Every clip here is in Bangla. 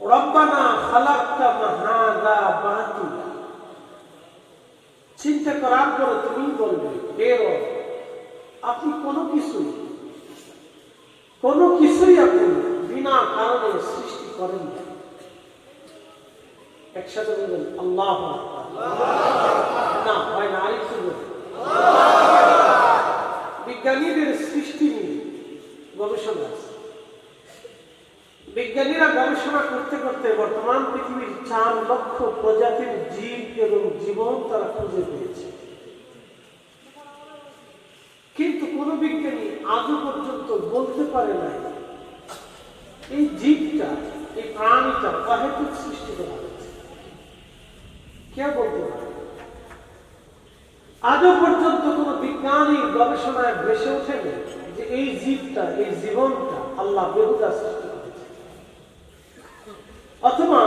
রব্বানা খালাকতা হাযা বাতিলা। চিন্তা করার পরে তুমি বলবে, হে রব, আপনি কোনো কিছুই আপনি বিনা কারণে সৃষ্টি করেন না। একসাথে বলবেন আল্লাহু আকবার। না হয় না, আরেকটু বলবেন। বিজ্ঞানীদের সৃষ্টি নিয়ে গবেষণা আছে। বিজ্ঞানীরা গবেষণা করতে করতে বর্তমান পৃথিবীর 4 লক্ষ প্রজাতির জীব এবং জীবন তারা খুঁজে পেয়েছে। কিন্তু কোন বিজ্ঞানী আজও পর্যন্ত বলতে পারে না এই জীবটা, এই প্রাণীটা অহেতুক সৃষ্টি করা হয়েছে। কে বলতে পারে? আজও পর্যন্ত কোন বিজ্ঞানী গবেষণায় ভেসে ওঠেনি যে এই জীবটা, এই জীবনটা আল্লাহ বেহুদা সৃষ্টি করেছে। অথবা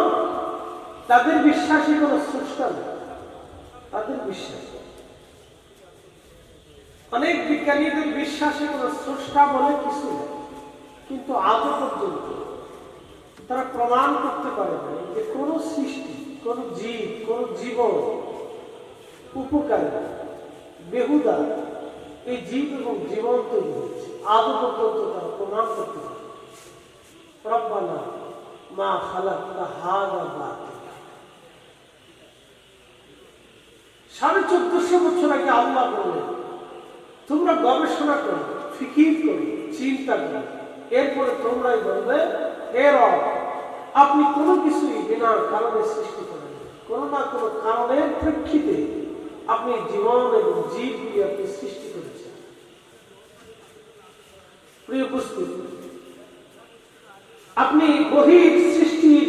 তাদের বিশ্বাসী কোন স্রষ্টা নেই, তাদের বিশ্বাস। অনেক বিজ্ঞানীদের বিশ্বাসে কোন স্রষ্টা বলে কিছু নেই, কিন্তু আজও পর্যন্ত তারা প্রমাণ করতে পারে না যে কোন সৃষ্টি, কোন জীব, কোন জীবন উপকারী, বেহুদা এই জীব এবং জীবন তৈরি হয়েছে। আজও পর্যন্ত তারা প্রমাণ করতে পারে। রব্বানা মা খালাকতা হাযা বাতিলা। 1450 বছর আগে আল্লাহ বললেন, তোমরা গবেষণা করো, ফিকির করো, চিন্তা করো, এরপরে তোমরাই বলবে, হে রব, আপনি কোনো কিছুই বিনা কারণে সৃষ্টি করেন, কোনো না কোনো কারণের প্রেক্ষিতে আপনি জীবন এবং জীবকে আপনি সৃষ্টি করেছেন। প্রিয় উপস্থিতি, আপনি বহির সৃষ্টির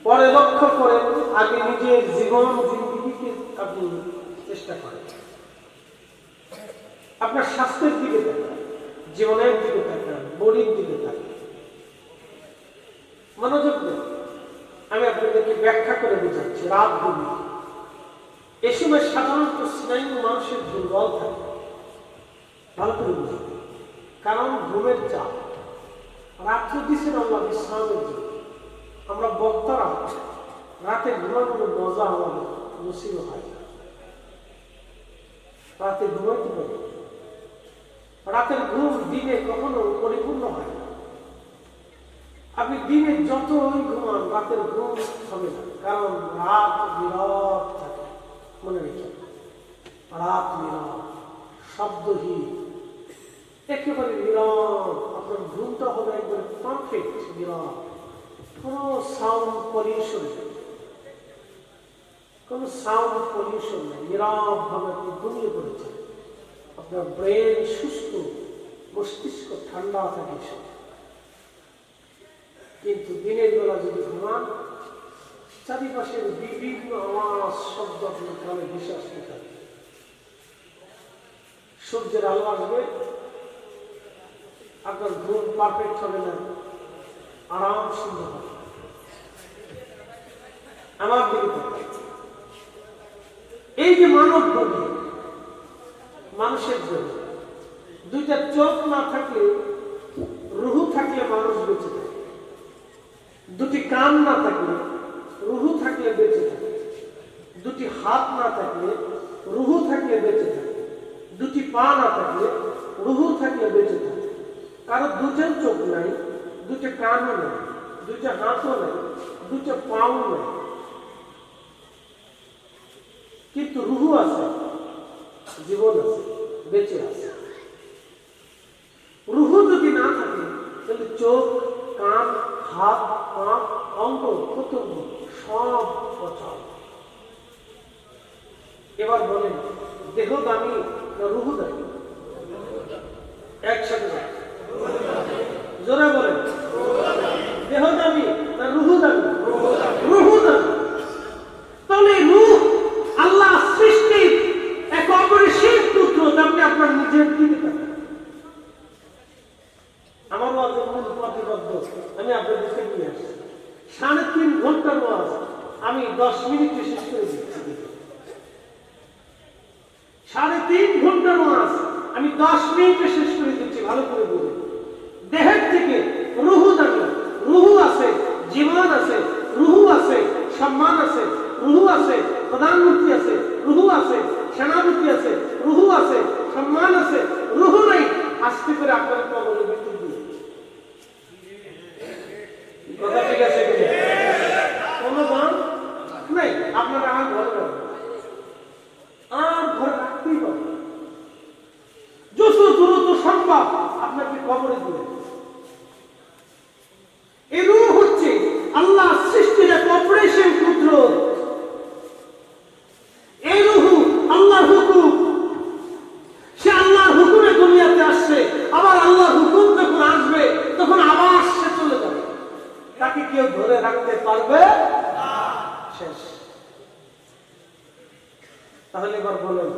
পরে লক্ষ্য করেন, আগে নিজের জীবন জিন্দেগিকে আপনি চেষ্টা করেন। আপনার স্বাস্থ্যের দিকে তাকান, জীবনের দিকে তাকান, বডির দিকে তাকান। মনোযোগ দেন, আমি আপনাদেরকে ব্যাখ্যা করে বোঝাচ্ছি। রাত গভীর, এ সময় সাধারণত স্নায়ু মানুষের দুর্বল থাকে। ভালো করে বুঝুন, কারণ ঘুমের চাপ। রাত্রে দিচ্ছেন আল্লাহ বিশ্রামের জন্য। আমরা বক্তারা রাতে ঘুমানোর মজা আমাদের নসিব হয় না। রাতে ঘুমাইতে পারি, রাতের ঘুম দিনে কখনো পরিপূর্ণ হয় না। আপনি দিনে যতই ঘুমান, রাতের ঘুম হবে না, কারণ রাত নীরব থাকে। মনে রেখে, রাত নীরব, শব্দহীন, একেবারে নীরব। আপনার ঘুমটা হবে একবারে পারফেক্ট নীরব, কোনো সাউন্ড পলিউশন নেই, কোনো সাউন্ড পলিউশন নেই। নীরব ভাবে আপনি ঘুমিয়ে পড়েছেন। আপনার ব্রেন সুস্থ, মস্তিষ্ক ঠান্ডা থাকে। কিন্তু দিনের বেলা যদি ঘুমান, চারিপাশের বিভিন্ন আওয়াজ, শব্দ আপনার কানে ভেসে আসতে থাকে। সূর্যের আলো আসবে, আপনার ঘুম পারফেক্ট হবে না, আরাম সুন্দর হবে। আমার দিকে এই যে মানব বলি, মানুষের জন্য দুইটা চোখ না থাকলে, রুহু থাকলে মানুষ বেঁচে থাকে। দুটি কান না থাকলে, রুহু থাকলে বেঁচে থাকে। দুটি হাত না থাকলে, রুহু থাকলে বেঁচে থাকে। দুটি পা না থাকলে, রুহু থাকলে বেঁচে থাকে। কারো দুটো চোখ নাই, দুটো কানও নাই, দুটো হাতও নাই, দুটো পাও নাই, কিন্তু রুহু আছে, জীবন আছে, বেঁচে আছে। রুহু যদি না থাকে, তাহলে চোখ, কান, হাত, পা, অঙ্গ প্রত্যঙ্গ সব অচল। এবার বলেন, দেহ দামি না রুহু দামি? একসাথে জোরে বলেন, দেহ দামি না রুহু দামি? রুহু দামি। তাহলে রুহ আল্লাহ সৃষ্টির এক অপরিসীম পুত্র, আপনি আপনার নিজের দিকে তাকান। আমার ওয়াজের মূল প্রতিবদ্ধ আমি আপনাদেরকে নিয়ে আসছি। 3.5 ঘন্টার ওয়াজ আমি 10 মিনিটে শেষ করে দিচ্ছি। 3.5 ঘন্টার ওয়াজ আমি 10 মিনিটে শেষ করে দিচ্ছি। ভালো করে বলুন, দেহের থেকে রুহু দামি, রুহু আছে, জীবন সম্মান আছে, রুহু আছে, প্রধানমন্ত্রী আছে, রুহু আছে, সেনাপতি আছে, রুহু আছে, সম্মান আছে, রুহু নাই, আস্তে করে আপনার কবরে মৃত্যু দিয়ে। কথা ঠিক আছে? কোনো দাম নাই। আপনারা আর ঘরে রাখবেন, আর ঘরে রাখতেই পারবেন, যত দ্রুত সম্ভব আপনাকে কবরে দিবেন। এই রূহ হচ্ছে আল্লাহ সৃষ্টির এক অপারেশন কুদরত। এই রূহ আল্লাহর হুকুম, সে আল্লাহর হুকুমে দুনিয়াতে আসছে, আবার আল্লাহর হুকুম যখন আসবে তখন আবার সে চলে যাবে। তাকে কেউ ধরে রাখতে পারবে না, শেষ। তাহলে এবার বলেন,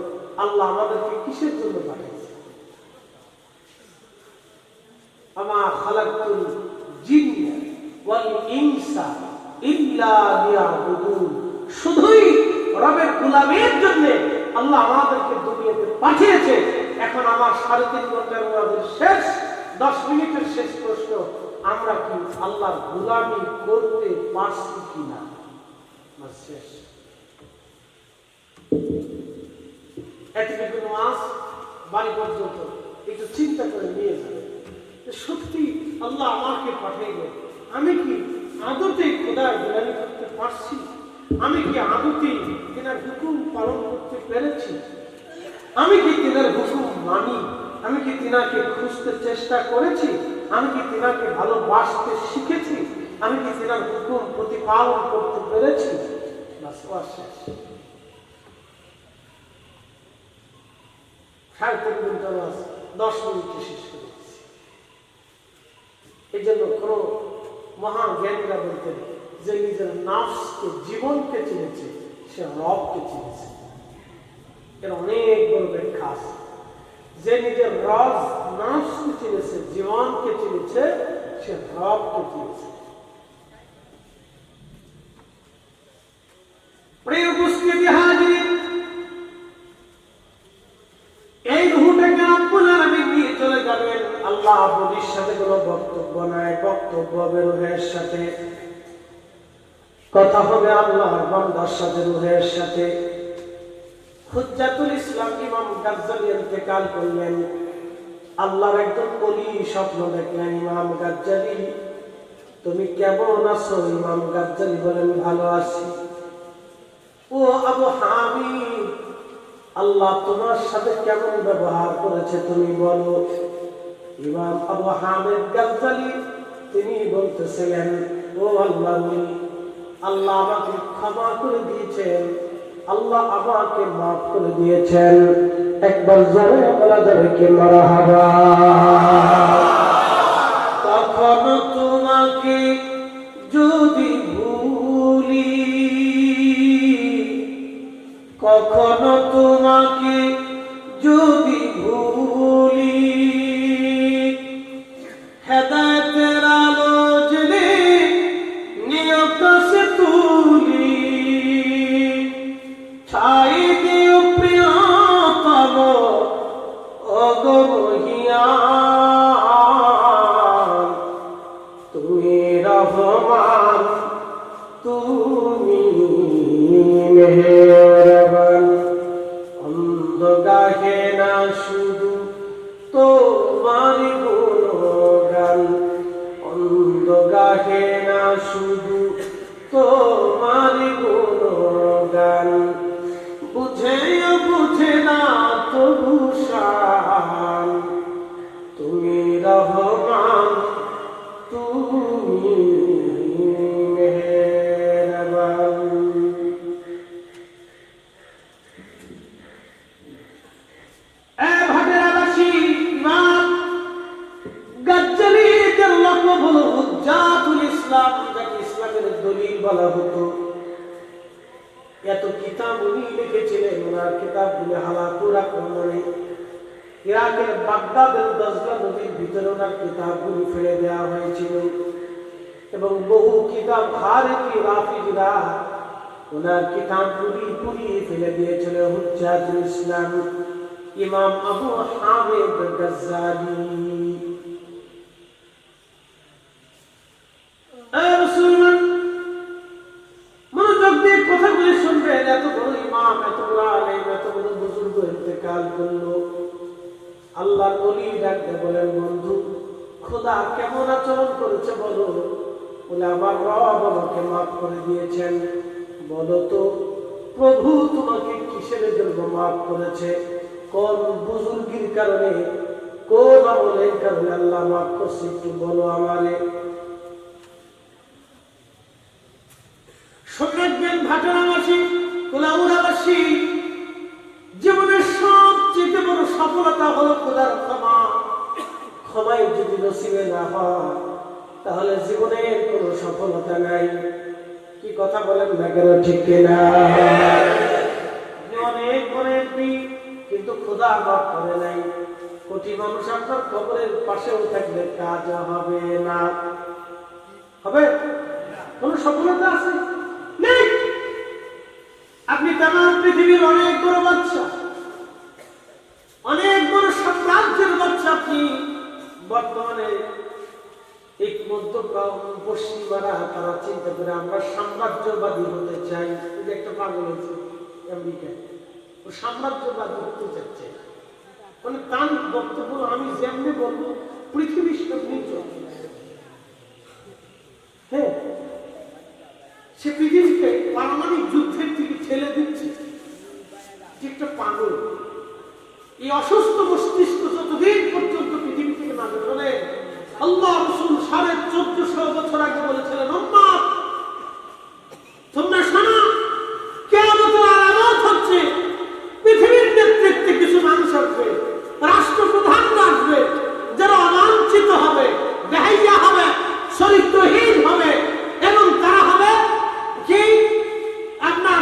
আল্লাহ আমাদেরকে কিসের জন্য পাঠিয়েছে? আমা খালাকতুল জিন্না ওয়াল ইনসা ইল্লা লিয়াবুদুন। শুধুই রবের গোলামের জন্য আল্লাহ আমাদেরকে দুনিয়াতে পাঠিয়েছে। এখন আমার 3.5 ঘন্টার আমাদের শেষ 10 মিনিটের শেষ প্রশ্ন, আমরা কি আল্লাহর গোলামি করতে পারছি কিনা? শেষ। এতটুকু নামাজ বাড়ি পর্যন্ত একটু চিন্তা করে নিয়ে যাবে, সত্যি আল্লাহ আমাকে পাঠাইলেন, আমি কি আদতে খোদার গোলামি করতে পারছি? আমি কি আদতে তেনার হুকুম পালন করতে পেরেছি? আমি কি তেনার হুকুম মানি? আমি কি তেনাকে খুঁজতে চেষ্টা করেছি? আমি কি তেনাকে ভালোবাসতে শিখেছি? আমি কি তেনার হুকুম প্রতিপালন করতে পেরেছি? বাস, শেষ। 3.5 ঘন্টা 10 মিনিটে শেষ করে দিচ্ছি। এই জন্য কোন মহান জ্ঞানীরা বলতেন যে নিজের নাফসকে, জীবনকে চিনেছে, সে রবকে চিনেছে। এর অনেক বড় ব্যাখ্যা আছে। যে নিজের রব নাফসকে চিনেছে, জীবনকে চিনেছে, সে রবকে চিনেছে। প্রিয় উপস্থিতি হাজির, এই রূহটাকে রব্বুল আলামিন নিয়ে চলে যাবেন। আল্লাহ বলির সাথে কোনো বক্তব্য নাই, বক্তব্য হবে রূহের সাথে, কথা হবে আল্লাহর বান্দার সাথে, রূহের সাথে। হুজ্জাতুল ইসলাম ইমাম গাজ্জালী ইন্তেকাল করলেন। আল্লাহর একজন ওলি স্বপ্ন দেখলেন, ইমাম গাজ্জালী তুমি কেমন আছো? ইমাম গাজ্জালী বলেন, ভালো আছি। ও আবু হামিদ, আল্লাহ তোমার সাথে কেমন ব্যবহার করেছে তুমি বলো। ইমাম আবু হামিদ গাজ্জালী তিনি বলতেছিলেন, ও আল্লাহ, আল্লাহ আমাকে ক্ষমা করে দিয়েছেন, আল্লাহ আমাকে মাফ করে দিয়েছেন। একবার জোরে বলা যাবে কি মারহাবা? কখনো তোমাকে যদি ভুলি, কখনো তোমাকে যদি ভুলি, হেদায়েতের আলো জ্বেলে নিয়কাশে তুলি, ছাই দিও প্রিয়তম ওগো মহিয়ান, তুমি রহমান, তুমি মেহেরবান। অন্ধ গাহে না শুধু তোমার গুণগান, অন্ধ গাহে না শুধু তোমার গুণগান, বুঝেও বুঝে না তবু শান, তুমি রহমান, তুমি মেহেরবান। ইমাম গাজ্জালী রাদিয়াল্লাহু আনহু হুজ্জাতুল ইসলাম, যাকে ইসলামের দলিল বলা হতো। এত কিতাব উনি লিখেছিলেন, ওনার কিতাবগুলো হালাকুর আক্রমণে ইরাকের বাগদাদের দজলা নদীর ভিতরে ওনার কিতাবগুলি ফেলে দেওয়া হয়েছিল, এবং বহু কিতাব খারিজি রাফিজরা ওনার কিতাবগুলি পুড়িয়ে ফেলে দিয়েছিল। হুজ্জাতুল ইসলাম ইমাম আবু হামিদ গাজ্জালী। মুসলমান মনোযোগ করলো। আল্লাহর ওলি ডাকতে বলেন, বন্ধু খোদা কেমন আচরণ করেছে বলো? বলে, আমার রব আমাকে মাফ করে দিয়েছেন। বলো তো প্রভু তোমাকে কিসের জন্য মাফ করেছে? কোন বুজুর্গির কারণে, কোন আমলের কারণে আল্লাহ মাফ করছে একটু বলো আমারে। শুনবেন ভাটনাবাসী, কুলাউড়াবাসী, জীবনের সবচেয়ে বড় সফলতা হলো খোদার ক্ষমা। ক্ষমাই যদি নসিবে না হয় তাহলে জীবনের কোনো সফলতা নাই। কি কথা বলেন না কেন? ঠিক কিনা? অনেক অনেক কিন্তু খোদা মাফ করে নাই। কোটি মানুষ আপনার কবরের পাশেও থাকলে কাজ হবে না। হবে? কোন সফলতা আছে? নেই। আপনি তামাম পৃথিবীর অনেক বড় বাচ্চা, অনেক বড় সাম্রাজ্যের বাচ্চা। আপনি বর্তমানে এই পশ্চিমারা তারা চিন্তা করে আমরা সাম্রাজ্যবাদী হতে চাই। একটা পাগল হয়েছে আমেরিকায়, ও সাম্রাজ্যবাদী হতে চাচ্ছে। মানে তার বক্তব্য আমি যেমনি বলবো পৃথিবীর সব নির্জন। হ্যাঁ, সে পৃথিবীকে পারমাণবিক যুদ্ধের দিকে ঠেলে দিচ্ছে। একটা পাগল। এই অসুস্থ মস্তিষ্ক যতদিন পর্যন্ত পৃথিবী থেকে না বেরোলে, আল্লাহ রাসূল 1450 বছর আগে বলেছিলেন, উম্মত তোমরা শোনো, কিয়ামতের আলামত হচ্ছে পৃথিবীর নেতৃত্বে কিছু মানুষ আসবে, রাষ্ট্রপ্রধানরা আসবে, যারা অবাঞ্ছিত হবে, বেহাইয়া হবে, চরিত্রহীন হবে, এবং তারা হবে কি আপনার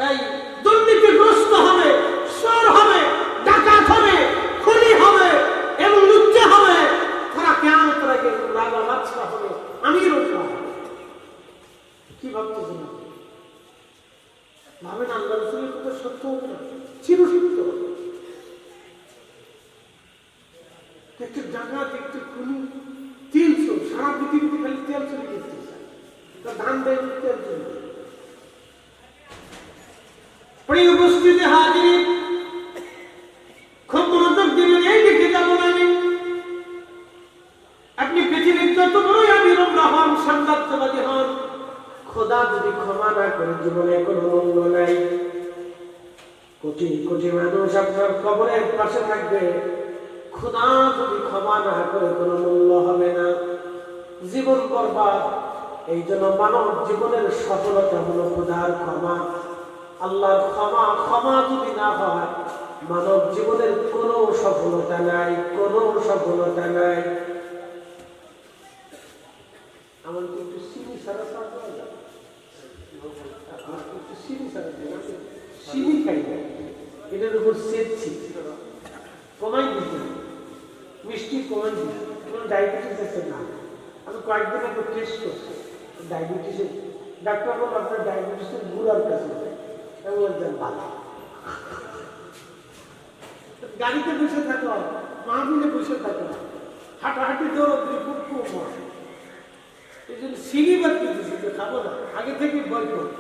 এই দুর্নীতিগ্রস্ত হবে, চোর হবে, ডাকাত হবে, খুনি হবে এবং লুচ্চা হবে। তারা কিয়ামতের আগে রাজা বাদশা হবে, আমির হবে। কি ভাবতেছেন? ভাবেন আল্লাহ রাসূলের কথা সত্য হবে না? চিরসত্য হবে। একটু ডাকাত, একটু খুনি, তেল চোর, সারা পৃথিবীতে খালি তেল চুরি করতে চায়, ধান দেয় তেল চুরি। প্রিয় উপস্থিতি হাজির, খুব মনোযোগ দিবেন, এই দিকে যাবো আমি। আপনি পৃথিবীর যত বড়ই আমির হন, সাম্রাজ্যবাদী হন, খোদা যদি ক্ষমা না করে জীবনে কোনো মূল্য নাই। কোটি কোটি মানুষ আপনার কবরের পাশে থাকবে, খোদা যদি ক্ষমা না করে কোনো মূল্য হবে না। জীবন বরবাদ। এই জন্য মানব জীবনের সফলতা হলো খোদার ক্ষমা। আল্লাহর ক্ষমা, ক্ষমা যদি না হয় মানব জীবনের কোনো সফলতা নাই, কোনো সফলতা নাই। আমার একটু সিঁড়ি সারা একটু সিঁড়ি সারা সিঁড়ি খাই না, এটার উপর সেচ্ছি কমাই দিতে, মিষ্টি কমাই দিতে। কোনো ডায়াবেটিস আছে না? আমি কয়েকদিন আগে টেস্ট করছি ডায়াবেটিসের। ডাক্তার বলল আপনার ডায়াবেটিসের গুড়ার কাছে ভালো। গাড়িতে বসে থাকো, মাহফিলে বসে থাকো, হাঁটাহাঁটি দৌড়াতে খুব কম হয়। এই জন্য সিঁড়ি বাদ দিতেছি যে খাবো না, আগে থেকে বই করি।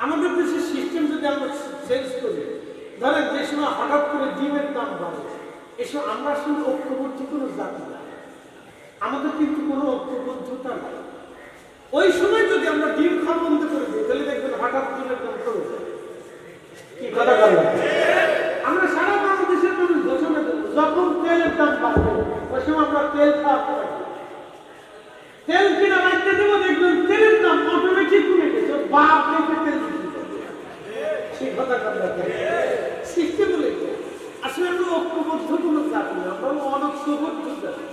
আমাদের দেশের সিস্টেম যদি আমরা চেঞ্জ করি, ধরেন যে সময় হঠাৎ করে ডিমের দাম বাড়ে, এসব আমরা শুধু ঐক্যবদ্ধ কোনো জাতি না, আমাদের কিন্তু কোনো ঐক্যবদ্ধতা নাই। ওই সময় যদি আমরা ডিম খাওয়া বন্ধ করে দিই তাহলে দেখবেন হঠাৎ ডিমের দাম কমে যায়। কি কথা বললাম? আমরা সারা বাংলাদেশের মানুষ ঘোষণা করবো যখন তেলের দাম বাড়বে ওই সময় আমরা তেল খাওয়াতে পারি। তেল কিনা রাখতে দেবো, দেখবেন তেলের দাম অটোমেটিক কমে গেছে, বাপ রেখে তেল বিক্রি করবে। সেই কথা সিস্টেম বলে আসলে আমরা ঐক্যবদ্ধ কোনো জাতি না, আমরা অনৈক্যবদ্ধ জাতি।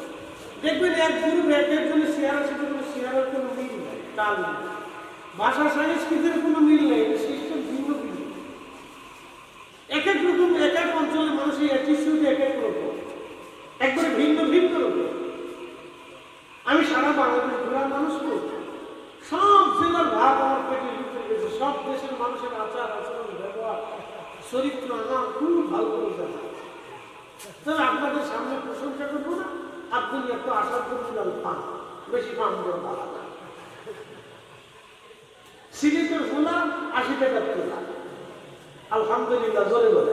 দেখবেন এক গ্রুপ এক একজনের শেয়ারের সাথে কোনো শেয়ারের কোনো মিল নেই, তাল নেই, ভাষা সংস্কৃতির কোনো মিল নেই, সিস্টেম ভিন্ন ভিন্ন। এক এক রকম এক এক অঞ্চলের মানুষের অ্যাটিটিউড এক এক রকম, একবারে ভিন্ন ভিন্ন রকম। আমি সারা বাংলাদেশ ঘোরার মানুষ তো, সব জেলার ভাব আমার পেটে ঢুকে গেছে। সব দেশের মানুষের আচার আচরণ ব্যবহার চরিত্র আমার খুব ভালো করে জানা। তবে আপনাদের সামনে প্রশংসা করবো না, আপনি এত আশা করছিলাম পান বেশি পান ভালো না। সিলেটের হলাম 80 টাকা তোলা, আলহামদুলিল্লাহ জোরে বলে।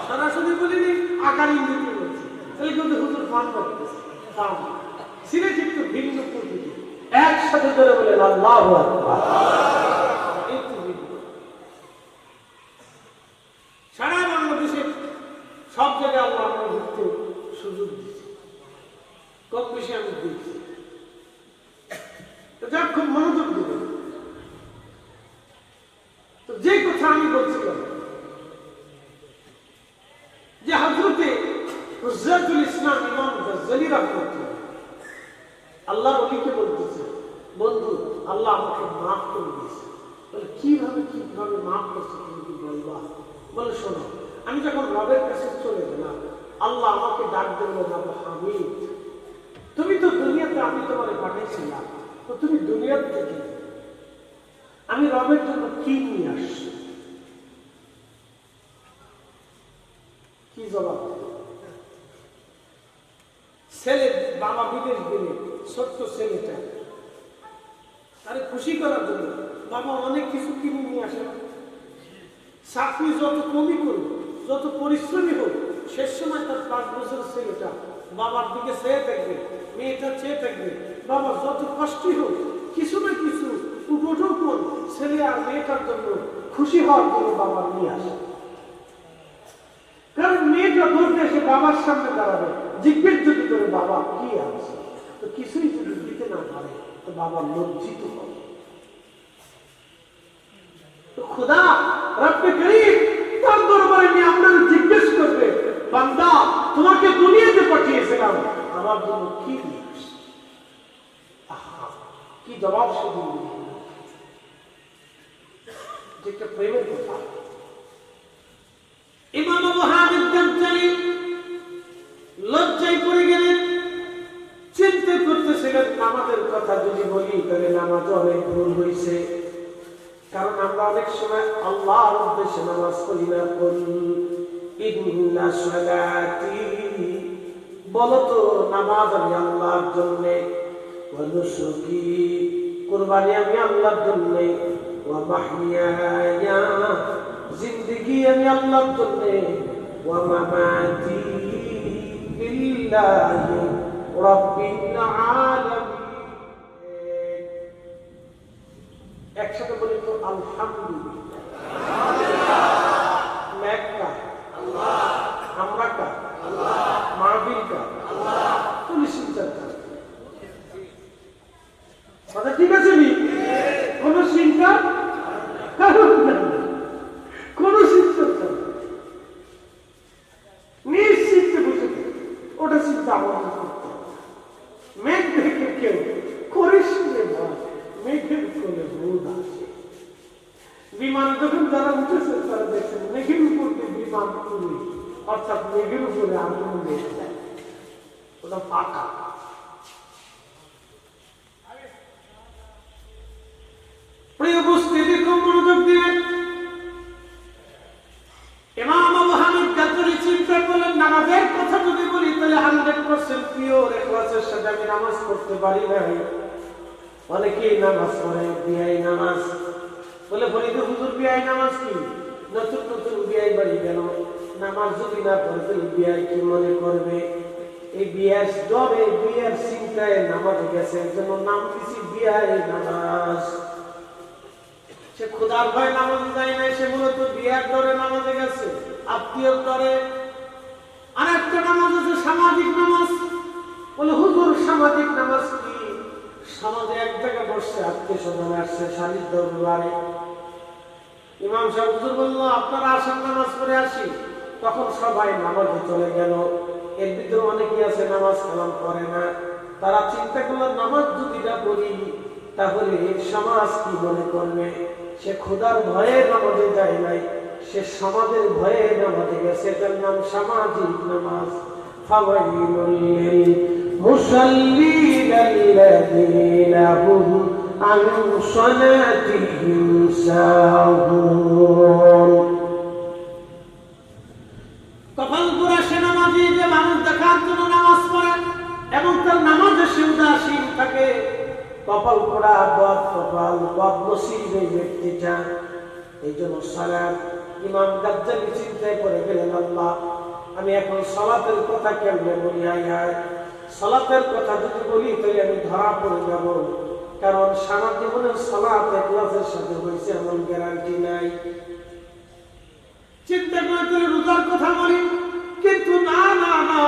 সরাসরি বলিনি, আকার ইঙ্গিতে বলছি। তাহলে কিন্তু হুজুর ফান করতেছে, ফান সিলেট একটু ভিন্ন প্রকৃতি। একসাথে ধরে বলেন আল্লাহু আকবার। সারা বাংলাদেশে সব জায়গায় আল্লাহ আমার ঘুরতে সুযোগ দিচ্ছে, কম বেশি আমি দিচ্ছি। যাক, খুব মনোযোগ দিবেন। তো যে কথা আমি বলছিলাম যে হযরতে হুজ্জাতুল ইসলাম ইমাম গাজ্জালী রাহমাতুল্লাহ আল্লাহর ওলিকে বলতেছে, বন্ধু আল্লাহ আমাকে মাফ করে দিয়েছে। বলে কিভাবে মাফ করছে তুমি কি বলবা? বলে শোনো, আমি যখন রবের কাছে চলে গেলাম, আল্লাহ আমাকে ডাক দিল, বাবা হামিদ, তুমি তো দুনিয়াতে আমি তোমারে পাঠিয়েছিলাম, তো তুমি দুনিয়ার থেকে আমি রবের জন্য কি নিয়ে আসছি? কি জবাব? ছেলে বাবা বিদেশ গেলে ছোট্ট ছেলেটা তারে খুশি করার জন্য বাবা অনেক কিছু কিনে নিয়ে আসে। চাকরি যত কমই করুক, যত পরিশ্রমী হোক, শেষ সময় তার 5 বছরের ছেলেটা বাবার দিকে চেয়ে থাকবে, মেয়েটা চেয়ে থাকবে। বাবা যত কষ্টই হোক, কিছু না কিছু উপঢৌকন ছেলে আর মেয়েটার জন্য খুশি হওয়ার জন্য বাবা নিয়ে আসে। কারণ মেয়েটা বলতে এসে বাবার সামনে দাঁড়াবে, জিজ্ঞেস যদি করে বাবা কি আছে, তো কিছুই যদি দিতে না পারে তো বাবা লজ্জিত হবে। তো খোদা রব্বে করিম তার দরবারে নিয়ে আপনাকে জিজ্ঞেস করবে, বান্দা তোমাকে দুনিয়াতে পাঠিয়েছিলাম, আমার জন্য কি নিয়ে আসছে? কি জবাব সে দিবে? যেটা প্রেমের কথা। ইমাম আবু হামিদ গাজ্জালী লজ্জায় পড়ে গেলেন, চিন্তা করতেছিলেন নামাজের কথা যদি বলি তাহলে নামাজ অনেক ভুল হয়েছে। কারণ আমরা অনেক সময় আল্লাহর উদ্দেশ্যে নামাজ পড়ি না। ইন্না সালাতি, বলো তো নামাজ আমি আল্লাহর জন্য, ওয়া নুসুকি, কুরবানি আমি আল্লাহর জন্য, ওয়া মাহইয়ায়া, জিন্দেগি আমি আল্লাহর জন্য, ওয়া মামাতি লিল্লাহি রাব্বিল আলামিন। একসাথে বলি তো আলহামদুলিল্লাহ। মেঘকা আল্লাহ, আমরা কা আল্লাহ, মাহফিল কা আল্লাহ, পুলিশ চিন্তা কথা ঠিক আছে নি? কোন চিন্তা কারণ নাই, কোন চিন্তা নিশ্চিত বুঝে ওটা চিন্তা আমাদের করতে। মেঘ দেখে কেউ করিস মেঘের কোলে রোদ আছে। বিমান যখন যারা উঠেছে তারা দেখছেন মেঘের উপর দিয়ে বিমান উড়ে, অর্থাৎ মেঘের উপরে আগুন মেঘ যায়, ওটা ফাঁকা। প্রিয় উপস্থিতি, খুব মনোযোগ দিবেন। ইমাম আবু হামিদ গাজ্জালী চিন্তা করলেন, নামাজের কথা যদি বলি তাহলে 100% পিওর ইখলাসের সাথে আমি নামাজ পড়তে পারি নাই। অনেকেই নামাজ পড়ে বিয়াই নামাজ, বলে ফরিদে হুজুর বিয়াই নামাজ কি? নতুন নতুন বিয়াই বাড়ি গেল, নামাজ যদি না পড়ে তাহলে বিয়াই কি মনে করবে? এই বিয়ার ডরে, বিয়ার চিন্তায় নামাজে গেছে, এর জন্য নাম দিছি বিয়াই নামাজ। সে খোদার ভয় নামাজে যায় নাই, সে মূলত বিয়ার ডরে নামাজে গেছে, আত্মীয়র ডরে। আর একটা নামাজ আছে সামাজিক নামাজ। বলে হুজুর সামাজিক নামাজ কি? সমাজে এক জায়গায় বসছে, আত্মীয় স্বজন আসছে, শালির দরবারে, ইমাম সাহেব হুজুর বললো আপনারা আসেন নামাজ পড়ে আসি। তখন সবাই নামাজে চলে গেল। এর ভিতরে অনেকেই আছে নামাজ কালাম করে না। তারা চিন্তা করলো নামাজ যদি না পড়ি তাহলে সমাজ কি মনে করবে? সে খোদার ভয়ে নামাজে যায় নাই, সে সমাজের ভয়ে নামাজে গেছে। এটার নাম সামাজিক নামাজ। ফাওয়াইলুল লিল মুসাল্লিন আল্লাযীনা হুম আন সালাতিহিম সাহুন। কপাল পোড়া সে নামাজি যে মানুষ দেখার জন্য নামাজ পড়ে এবং তার নামাজে সে উদাসীন থাকে। কপাল পোড়া, বদ কপাল, বদনসিব এই ব্যক্তিটা। এই জন্য সালাত ইমাম গাজ্জালি চিন্তায় পড়ে গেলেন, আল্লাহ আমি এখন সালাতের কথা কেমনে বলি? হায় সালাতের কথা যদি বলি তাহলে আমি ধরা পড়ে যাব, কারণ সারা জীবনের সালাত ইখলাসের সাথে হয়েছে এমন গ্যারান্টি নাই। চিন্তা করে তাহলে রোজার কথা বলি, কিন্তু না না না,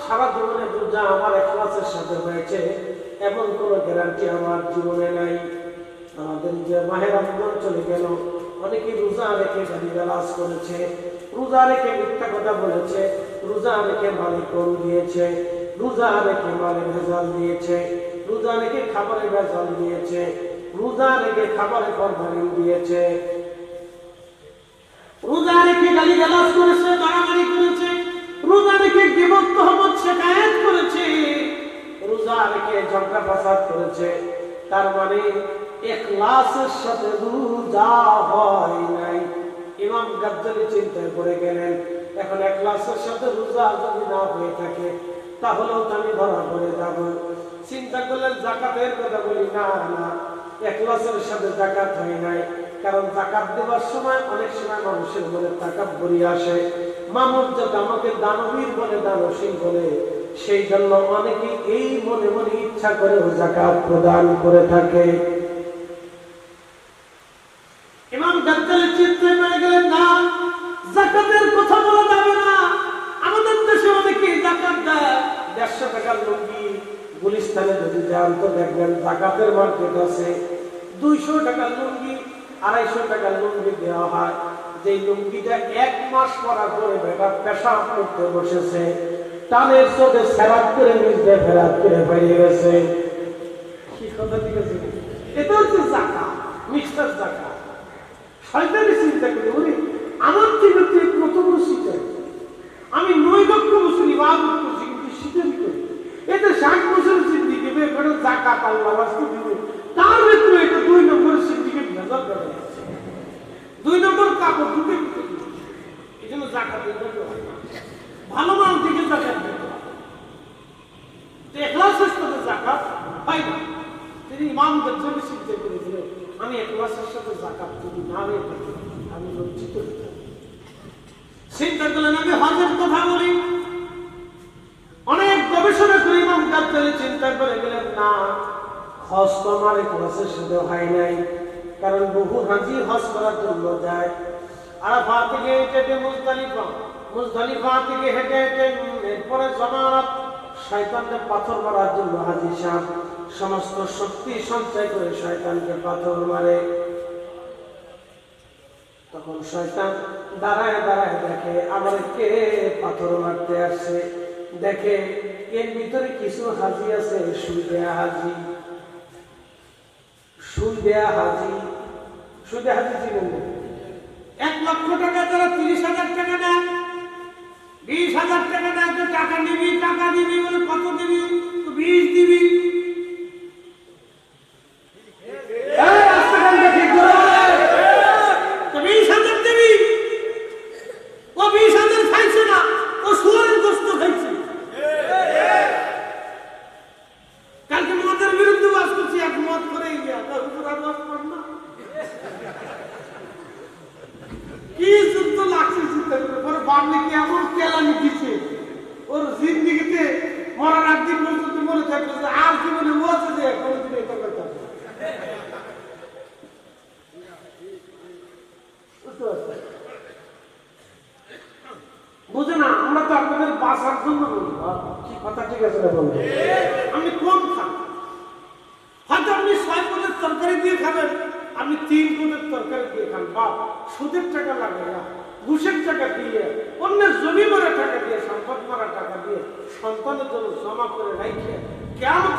সারা জীবনের রোজা আমার ইখলাসের সাথে হয়েছে এমন কোনো গ্যারান্টি আমার জীবনে নাই। আমাদের যে মাহে রমজান চলে গেল, অনেকে রোজা রেখে গালিগালাজ করেছে, রোজা রেখে মিথ্যা কথা বলেছে, রোজা রেখে মালে কম দিয়েছে, রোজা রেখে মালে ভেজাল দিয়েছে, রোজা রেখে খাবারে ভেজাল দিয়েছে, রোজা রেখে খাবারে ফরমালিন দিয়েছে, রোজা রেখে গালিগালাজ করেছে, মারামারি করেছে, রোজা রেখে গীবত তহমত শিকায়েত করেছে, রোজা রেখে ঝগড়া ফাসাদ করেছে। তার মানে ইখলাসের সাথে রোজা হয় নাই। ইমাম গাজ্জালি চিন্তায় পড়ে গেলেন, এখন ইখলাসের সাথে রোজা যদি না হয়ে থাকে তাহলেও তো আমি ধরা পড়ে যাব। চিন্তা করলেন যাকাতের কথা বলি, না না, ইখলাসের সাথে যাকাত হয় নাই, কারণ যাকাত দেওয়ার সময় অনেক সময় মানুষের মনে তাকাব্বুরি আসে, মানুষ যাতে আমাকে দানবীর বলে, দানশীল বলে, সেই জন্য অনেকে এই মনে মনে ইচ্ছা করে যাকাত প্রদান করে থাকে। ইমাম গাজ্জালি চিন্তায় পড়ে গেলেন, না, যাকাতের কথা বলা যাবে না। আমাদের দেশে অনেকে যাকাত দেয়, 150 টাকার লুঙ্গি গুলিস্তানে যদি যান তো দেখবেন যাকাতের মার্কেট আছে, 200 টাকার লুঙ্গি, 250 টাকার লুঙ্গি দেওয়া হয়। যে লুঙ্গিটা 1 মাস পরার পরে বেটা পেশাব করতে বসেছে, টানের চোখে সেরাত করে নিজে ফেরাত করে বেরিয়ে গেছে। কি কথা ঠিক আছে? এটা হচ্ছে যাকাত, মিস্টার যাকাত। শয়তানি চিন্তা করে বলি, আমার থেকে কত বড় শীতের, আমি 9 লক্ষ বছর ইবাদত করছি কিন্তু শীতেরই করি, এতে 60 বছর সিদ্দিকে বেপরে যাকাত আল্লাহ বাস্তব দিবে, তার ভিতরে এটা 2 নম্বরের সিদ্দিকে ভেজাল করে আছে, 2 নম্বর কাপড় ঢুকে ঢুকে, এই জন্য যাকাত দিতে হয় না। ভালো মাল থেকে যাকাত দিতে হয়, ইখলাসের সাথে যাকাত হয় না। তিনি ইমাম গাজ্জালি চিন্তা করেছিলেন, আমি ইখলাসের সাথে যাকাত যদি না হয়ে থাকি আমি লজ্জিত হতে। চিন্তা করলেন আমি হজের কথা বলি, অনেক গবেষণা করে ইমাম গাজ্জালি চিন্তা করে গেলেন, না, হজ তো আমার ইখলাসের সাথে হয় নাই, কারণ বহু হাজি হজ করার জন্য যায়, আরাফা থেকে হেঁটে মুজদালিফা, মুজদালিফা থেকে হেঁটে হেঁটে এরপরে জামাত, শয়তানকে পাথর মারার জন্য হাজি সাহেব সমস্ত শক্তি সঞ্চয় করে শয়তানকে পাথর মারে। তখন শয়তান দাঁড়ায় দাঁড়ায় দেখে আমার কে পাথর মারতে আসছে, দেখে এর ভিতরে কিছু হাজি আছে, সুই দেয়া হাজি, সুই দেয়া হাজি, সুই দেয়া হাজি ছিলেন 1 লক্ষ টাকা তারা 30,000 টাকা দেয়, 20,000 টাকা দেয়, তো টাকা নিবি, টাকা দিবি বলে কত দিবি, তো 20 দিবি। ওর জিন্দিগিতে মরার একদিন পর্যন্ত মনে থাকবে যে আর জীবনে ও আছে যে কোনোদিন এটা করতে হবে। বুঝে না, আমরা তো আপনাদের বাঁচার জন্য বলি, কি কথা ঠিক আছে না বলবো, আপনি কম খান, হয়তো আপনি 6 পদের তরকারি দিয়ে খাবেন, আপনি 3 পদের তরকারি দিয়ে খান, বা সুদের টাকা লাগে না, ঘুষের টাকা দিয়ে, অন্যের জমি মারা টাকা দিয়ে, সম্পদ মারা টাকা দিয়ে সন্তানের জন্য জমা করে রাখে কেমন